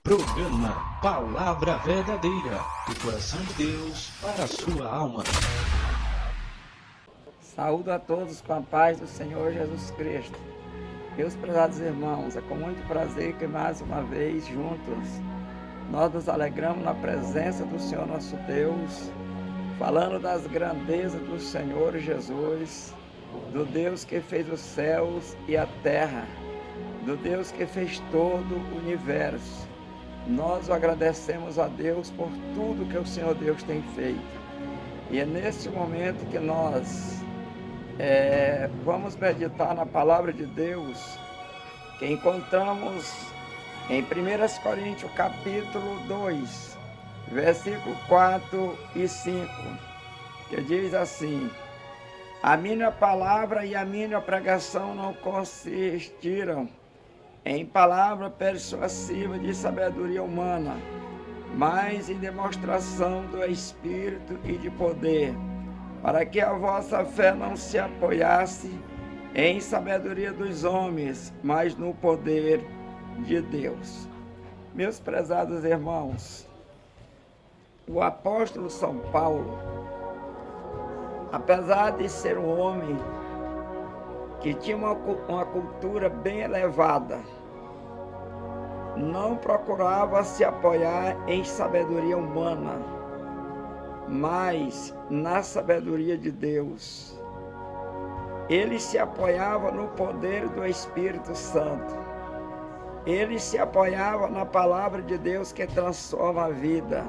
Programa Palavra Verdadeira, do coração de Deus para a sua alma. Saúdo a todos com a paz do Senhor Jesus Cristo. Meus prezados irmãos, é com muito prazer que mais uma vez juntos nós nos alegramos na presença do Senhor nosso Deus, falando das grandezas do Senhor Jesus, do Deus que fez os céus e a terra, do Deus que fez todo o universo. Nós o agradecemos a Deus por tudo que o Senhor Deus tem feito. E é neste momento que nós vamos meditar na palavra de Deus, que encontramos em 1 Coríntios capítulo 2, versículo 4 e 5, que diz assim: a minha palavra e a minha pregação não consistiram em palavra persuasiva de sabedoria humana, mas em demonstração do Espírito e de poder, para que a vossa fé não se apoiasse em sabedoria dos homens, mas no poder de Deus. Meus prezados irmãos, o apóstolo São Paulo, apesar de ser um homem que tinha uma cultura bem elevada, não procurava se apoiar em sabedoria humana, mas na sabedoria de Deus. Ele se apoiava no poder do Espírito Santo. Ele se apoiava na palavra de Deus que transforma a vida.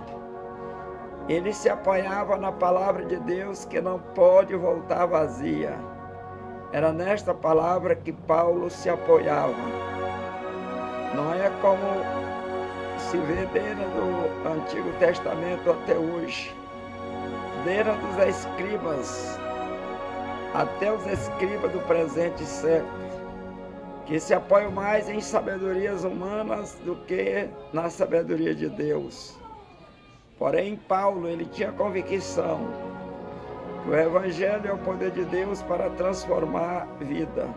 Ele se apoiava na palavra de Deus que não pode voltar vazia. Era nesta palavra que Paulo se apoiava. Não é como se vê desde o Antigo Testamento até hoje, desde os escribas até os escribas do presente século, que se apoiam mais em sabedorias humanas do que na sabedoria de Deus. Porém, Paulo, ele tinha convicção que o Evangelho é o poder de Deus para transformar a vida,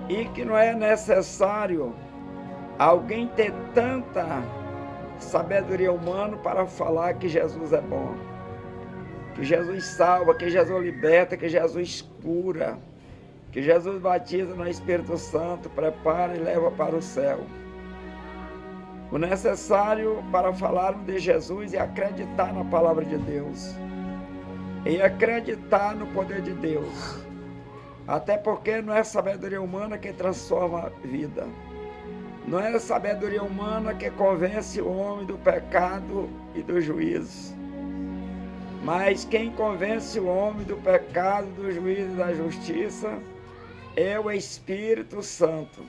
e que não é necessário alguém ter tanta sabedoria humana para falar que Jesus é bom, que Jesus salva, que Jesus liberta, que Jesus cura, que Jesus batiza no Espírito Santo, prepara e leva para o céu. O necessário para falarmos de Jesus é acreditar na palavra de Deus e acreditar no poder de Deus, até porque não é sabedoria humana que transforma a vida. Não é a sabedoria humana que convence o homem do pecado e do juízo. Mas quem convence o homem do pecado, do juízo e da justiça é o Espírito Santo.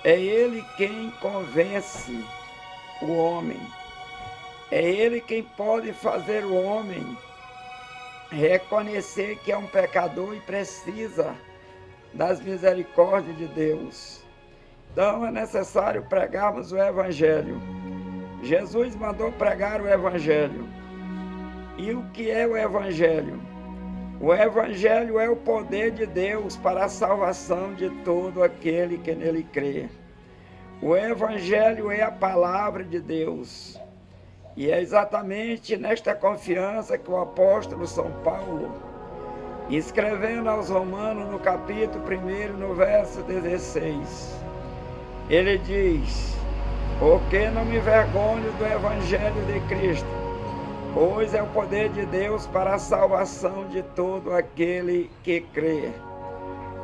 É Ele quem convence o homem. É Ele quem pode fazer o homem reconhecer que é um pecador e precisa das misericórdias de Deus. Então é necessário pregarmos o Evangelho. Jesus mandou pregar o Evangelho. E o que é o Evangelho? O Evangelho é o poder de Deus para a salvação de todo aquele que nele crê. O Evangelho é a palavra de Deus. E é exatamente nesta confiança que o apóstolo São Paulo, escrevendo aos Romanos no capítulo 1, no verso 16, ele diz: porque não me envergonho do Evangelho de Cristo, pois é o poder de Deus para a salvação de todo aquele que crê.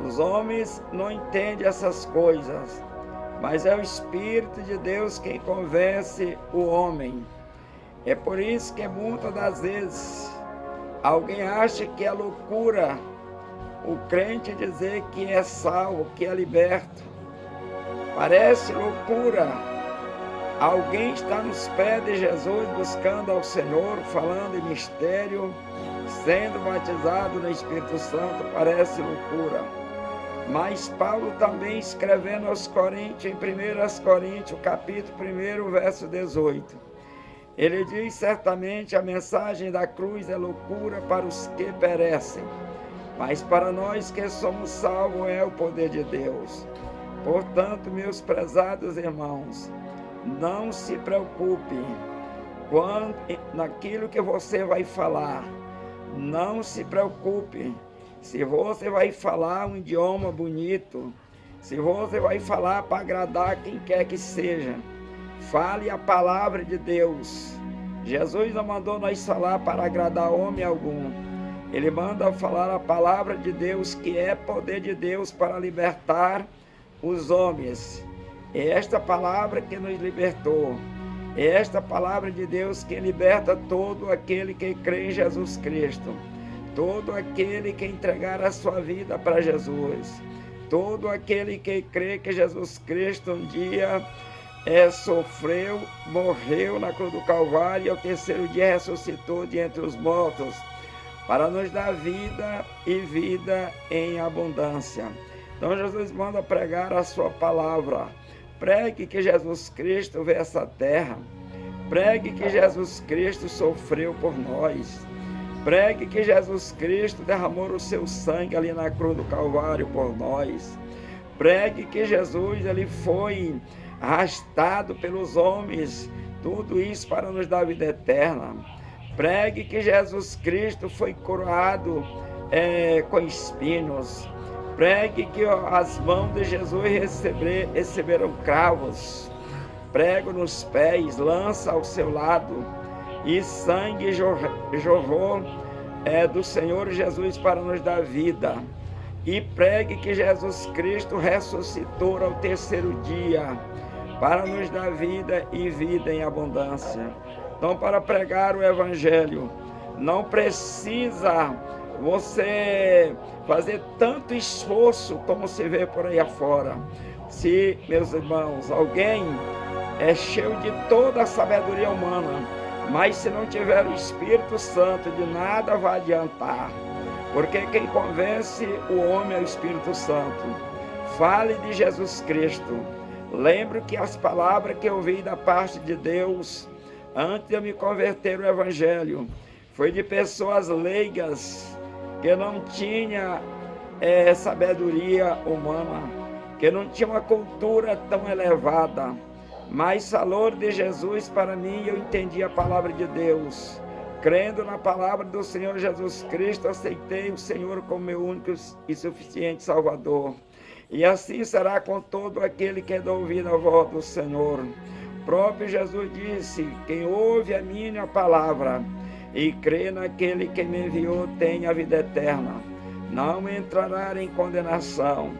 Os homens não entendem essas coisas, mas é o Espírito de Deus quem convence o homem. É por isso que muitas das vezes alguém acha que é loucura o crente dizer que é salvo, que é liberto. Parece loucura alguém está nos pés de Jesus buscando ao Senhor, falando em mistério, sendo batizado no Espírito Santo. Parece loucura. Mas Paulo também, escrevendo aos Coríntios, em 1 Coríntios, capítulo 1, verso 18, ele diz: certamente a mensagem da cruz é loucura para os que perecem, mas para nós que somos salvos é o poder de Deus. Portanto, meus prezados irmãos, não se preocupe naquilo que você vai falar. Não se preocupe se você vai falar um idioma bonito, se você vai falar para agradar quem quer que seja. Fale a palavra de Deus. Jesus não mandou nós falar para agradar homem algum. Ele manda falar a palavra de Deus, que é poder de Deus para libertar os homens. É esta palavra que nos libertou. É esta palavra de Deus que liberta todo aquele que crê em Jesus Cristo. Todo aquele que entregar a sua vida para Jesus. Todo aquele que crê que Jesus Cristo um dia sofreu, morreu na cruz do Calvário e ao terceiro dia ressuscitou de entre os mortos para nos dar vida e vida em abundância. Então Jesus manda pregar a sua palavra. Pregue que Jesus Cristo veio a essa terra. Pregue que Jesus Cristo sofreu por nós. Pregue que Jesus Cristo derramou o seu sangue ali na cruz do Calvário por nós. Pregue que Jesus ele foi arrastado pelos homens, tudo isso para nos dar vida eterna. Pregue que Jesus Cristo foi coroado com espinhos. Pregue que as mãos de Jesus receberam cravos, prego nos pés, lança ao seu lado, e sangue jorrou do Senhor Jesus para nos dar vida. E pregue que Jesus Cristo ressuscitou ao terceiro dia para nos dar vida e vida em abundância. Então, para pregar o Evangelho, não precisa você fazer tanto esforço como se vê por aí afora. Se, meus irmãos, alguém é cheio de toda a sabedoria humana, mas se não tiver o Espírito Santo, de nada vai adiantar. Porque quem convence o homem é o Espírito Santo. Fale de Jesus Cristo. Lembro que as palavras que eu ouvi da parte de Deus, antes de eu me converter ao Evangelho, foi de pessoas leigas, que não tinha sabedoria humana, que não tinha uma cultura tão elevada, mas falou de Jesus para mim e eu entendi a palavra de Deus. Crendo na palavra do Senhor Jesus Cristo, aceitei o Senhor como meu único e suficiente Salvador. E assim será com todo aquele que dá ouvido a voz do Senhor. O próprio Jesus disse: quem ouve a minha palavra e crê naquele que me enviou tem a vida eterna. Não entrará em condenação,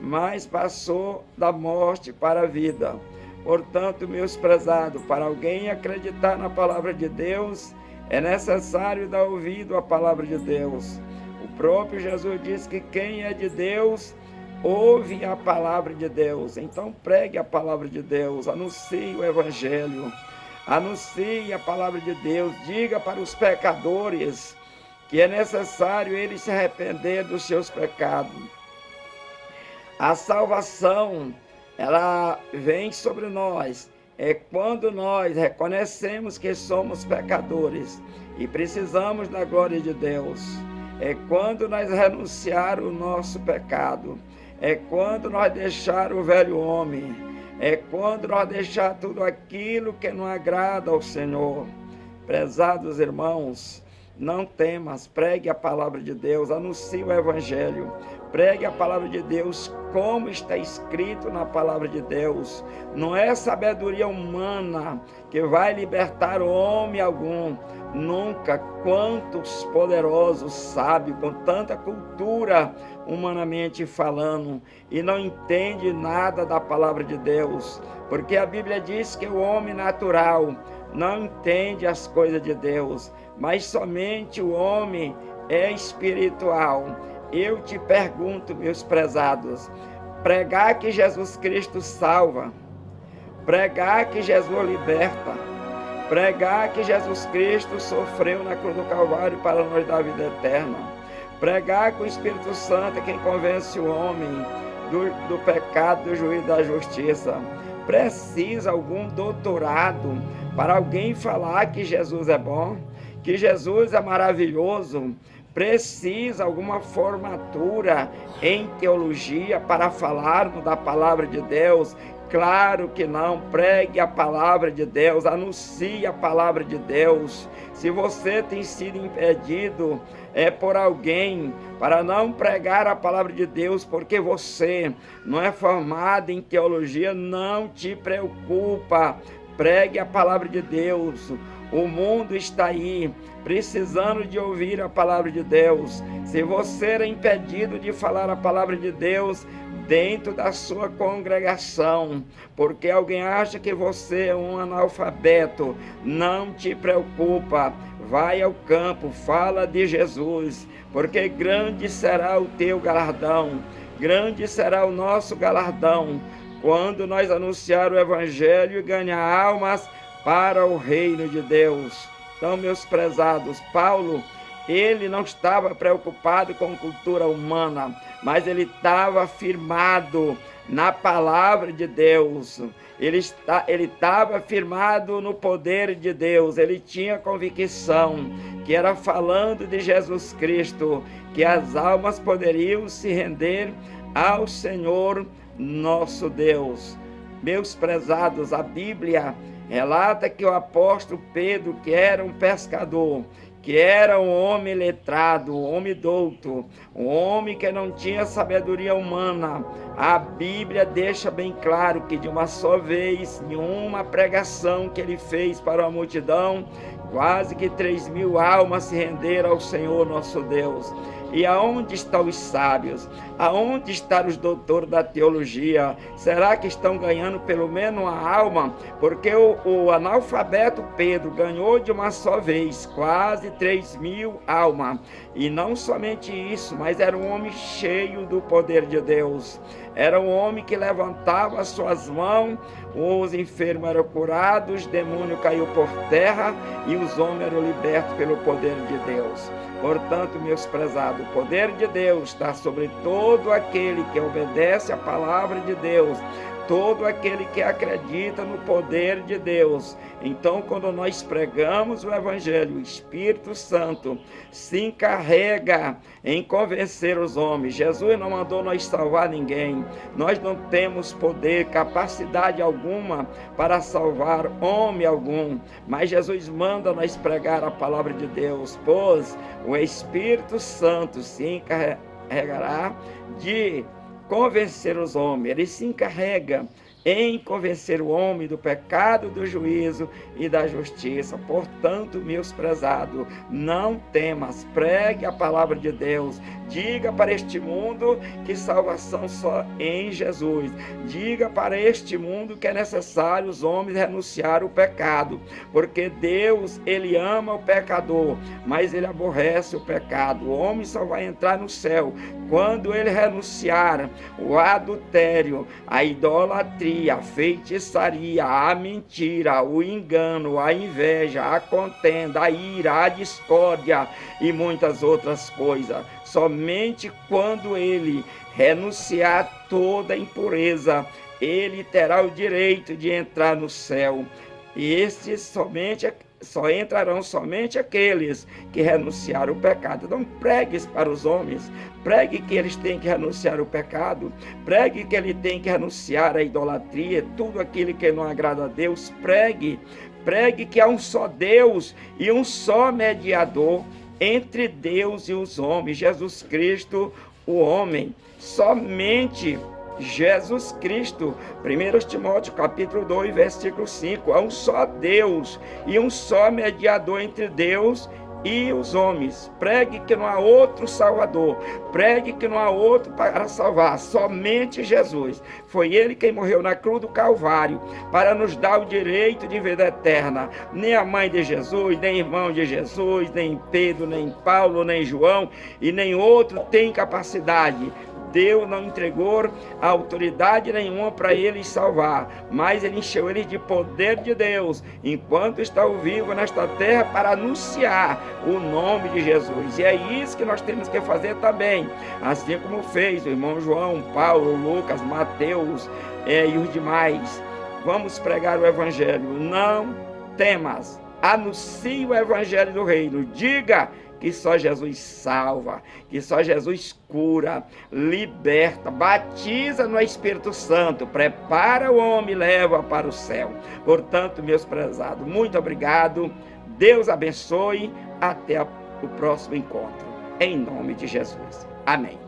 mas passou da morte para a vida. Portanto, meus prezados, para alguém acreditar na palavra de Deus, é necessário dar ouvido à palavra de Deus. O próprio Jesus disse que quem é de Deus ouve a palavra de Deus. Então pregue a palavra de Deus, anuncie o Evangelho, anuncie a palavra de Deus, diga para os pecadores que é necessário eles se arrepender dos seus pecados. A salvação, ela vem sobre nós, quando nós reconhecemos que somos pecadores e precisamos da glória de Deus. É quando nós renunciar o nosso pecado. É quando nós deixar o velho homem. É quando nós deixar tudo aquilo que não agrada ao Senhor. Prezados irmãos, não temas, pregue a palavra de Deus, anuncie o Evangelho. Pregue a palavra de Deus como está escrito na palavra de Deus. Não é sabedoria humana que vai libertar homem algum. Nunca. Quantos poderosos sábios com tanta cultura humanamente falando e não entende nada da palavra de Deus. Porque a Bíblia diz que o homem natural não entende as coisas de Deus, mas somente o homem é espiritual. Eu te pergunto, meus prezados, pregar que Jesus Cristo salva, pregar que Jesus liberta, pregar que Jesus Cristo sofreu na cruz do Calvário para nos dar vida eterna, pregar que o Espírito Santo é quem convence o homem do pecado, do juízo e da justiça. Precisa algum doutorado para alguém falar que Jesus é bom, que Jesus é maravilhoso? Precisa alguma formatura em teologia para falarmos da palavra de Deus? Claro que não. Pregue a palavra de Deus, anuncie a palavra de Deus. Se você tem sido impedido por alguém para não pregar a palavra de Deus, porque você não é formado em teologia, não te preocupa. Pregue a palavra de Deus. O mundo está aí, precisando de ouvir a palavra de Deus. Se você é impedido de falar a palavra de Deus dentro da sua congregação, porque alguém acha que você é um analfabeto, não te preocupa. Vai ao campo, fala de Jesus, porque grande será o teu galardão, grande será o nosso galardão, quando nós anunciar o Evangelho e ganhar almas para o reino de Deus. Então, meus prezados, Paulo, ele não estava preocupado com cultura humana, mas ele estava firmado na palavra de Deus. Ele estava firmado no poder de Deus. Ele tinha convicção que era falando de Jesus Cristo que as almas poderiam se render ao Senhor nosso Deus. Meus prezados, a Bíblia relata que o apóstolo Pedro, que era um pescador, que era um homem letrado, um homem douto, um homem que não tinha sabedoria humana, a Bíblia deixa bem claro que de uma só vez, em uma pregação que ele fez para a multidão, quase que 3.000 almas se renderam ao Senhor nosso Deus. E aonde estão os sábios? Aonde estão os doutores da teologia? Será que estão ganhando pelo menos uma alma? Porque o analfabeto Pedro ganhou de uma só vez quase 3.000 almas. E não somente isso, mas era um homem cheio do poder de Deus. Era um homem que levantava as suas mãos, os enfermos eram curados, o demônio caiu por terra e os homens eram libertos pelo poder de Deus. Portanto, meus prezados, o poder de Deus está sobre todo aquele que obedece à palavra de Deus, todo aquele que acredita no poder de Deus. Então, quando nós pregamos o Evangelho, o Espírito Santo se encarrega em convencer os homens. Jesus não mandou nós salvar ninguém. Nós não temos poder, capacidade alguma para salvar homem algum. Mas Jesus manda nós pregar a palavra de Deus, pois o Espírito Santo se encarregará de convencer os homens. Ele se encarrega em convencer o homem do pecado, do juízo e da justiça. Portanto, meus prezados, não temas, pregue a palavra de Deus, diga para este mundo que salvação só em Jesus, diga para este mundo que é necessário os homens renunciar o pecado, porque Deus, ele ama o pecador, mas ele aborrece o pecado. O homem só vai entrar no céu quando ele renunciar o adultério, a idolatria, a feitiçaria, a mentira, o engano, a inveja, a contenda, a ira, a discórdia e muitas outras coisas. Somente quando ele renunciar toda impureza, ele terá o direito de entrar no céu. E estes só entrarão somente aqueles que renunciaram o pecado. Então pregue para os homens, pregue que eles têm que renunciar o pecado, pregue que ele tem que renunciar a idolatria, tudo aquilo que não agrada a Deus. Pregue que há um só Deus e um só mediador entre Deus e os homens, Jesus Cristo, o homem. Somente Jesus Cristo. 1 Timóteo capítulo 2, versículo 5. Há um só Deus e um só mediador entre Deus e os homens. Pregue que não há outro Salvador, pregue que não há outro para salvar, somente Jesus. Foi ele quem morreu na cruz do Calvário para nos dar o direito de vida eterna. Nem a mãe de Jesus, nem irmão de Jesus, nem Pedro, nem Paulo, nem João e nem outro tem capacidade. Deus não entregou autoridade nenhuma para eles salvar, mas ele encheu eles de poder de Deus, enquanto estão vivos nesta terra, para anunciar o nome de Jesus. E é isso que nós temos que fazer também, assim como fez o irmão João, Paulo, Lucas, Mateus e os demais. Vamos pregar o Evangelho. Não temas, anuncie o Evangelho do Reino. Diga que só Jesus salva, que só Jesus cura, liberta, batiza no Espírito Santo, prepara o homem e leva para o céu. Portanto, meus prezados, muito obrigado, Deus abençoe, até o próximo encontro, em nome de Jesus. Amém.